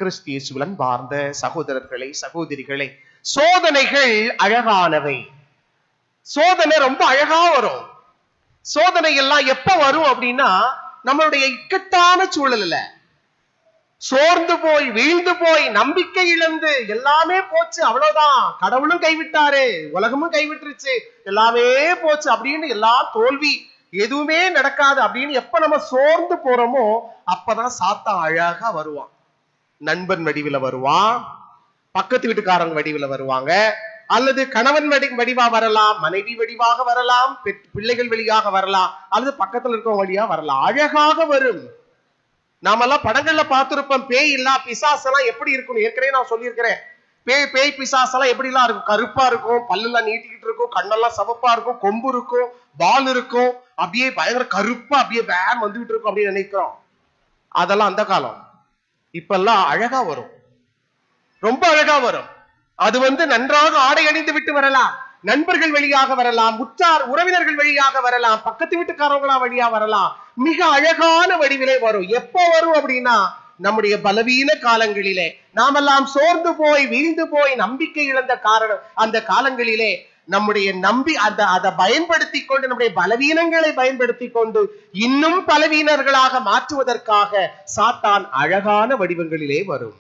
கிறிஸ்தியேசுவுடன் பார்ந்த சகோதரர்களே சகோதரிகளே, சோதனைகள் அழகானவை. சோதனை ரொம்ப அழகா வரும். சோதனை எல்லாம் எப்ப வரும் அப்படின்னா, நம்மளுடைய இக்கட்டான சூழல்ல சோர்ந்து போய் வீழ்ந்து போய் நம்பிக்கை இழந்து எல்லாமே போச்சு, அவ்வளவுதான், கடவுளும் கைவிட்டாரு, உலகமும் கைவிட்டுருச்சு, எல்லாமே போச்சு அப்படின்னு, எல்லா தோல்வி, எதுவுமே நடக்காது அப்படின்னு எப்ப நம்ம சோர்ந்து போறோமோ அப்பதான் சாத்தான் அழகா வருவான். நண்பன் வடிவில வருவான், பக்கத்து வீட்டுக்காரங்க வடிவில வருவாங்க, அல்லது கணவன் வடிவா வரலாம், மனைவி வடிவாக வரலாம், பிள்ளைகள் வழியாக வரலாம், அல்லது பக்கத்துல இருக்கவங்க வழியா வரலாம். அழகாக வரும். நாமெல்லாம் படங்கள்ல பார்த்திருப்போம், பேய் இல்லா பிசாசெல்லாம் எப்படி இருக்கும். ஏற்கனவே நான் சொல்லியிருக்கிறேன், பேய் பிசாசெல்லாம் எப்படி எல்லாம் இருக்கும். கருப்பா இருக்கும், பல்லெல்லாம் நீட்டிக்கிட்டு இருக்கும், கண்ணெல்லாம் சவப்பா இருக்கும், கொம்பு இருக்கும், வால் இருக்கும், அப்படியே பயங்கர கருப்பா அப்படியே வேன் வந்துகிட்டு இருக்கும் அப்படின்னு நினைக்கிறோம். அதெல்லாம் அந்த காலம். இப்பெல்லாம் அழகா வரும், ரொம்ப அழகா வரும். அது நன்றாக ஆடை அணிந்து விட்டு வரலாம், நண்பர்கள் வழியாக வரலாம், உற்றார் உறவினர்கள் வழியாக வரலாம், பக்கத்து வீட்டுக்காரங்களா வழியா வரலாம். மிக அழகான வடிவிலே வரும். எப்ப வரும் அப்படின்னா, நம்முடைய பலவீன காலங்களிலே, நாமெல்லாம் சோர்ந்து போய் வீழ்ந்து போய் நம்பிக்கை இழந்த அந்த காலங்களிலே நம்முடைய அதை பயன்படுத்தி கொண்டு, நம்முடைய பலவீனங்களை பயன்படுத்தி கொண்டு இன்னும் பலவீனர்களாக மாற்றுவதற்காக சாத்தான் அழகான வடிவங்களிலே வரும்.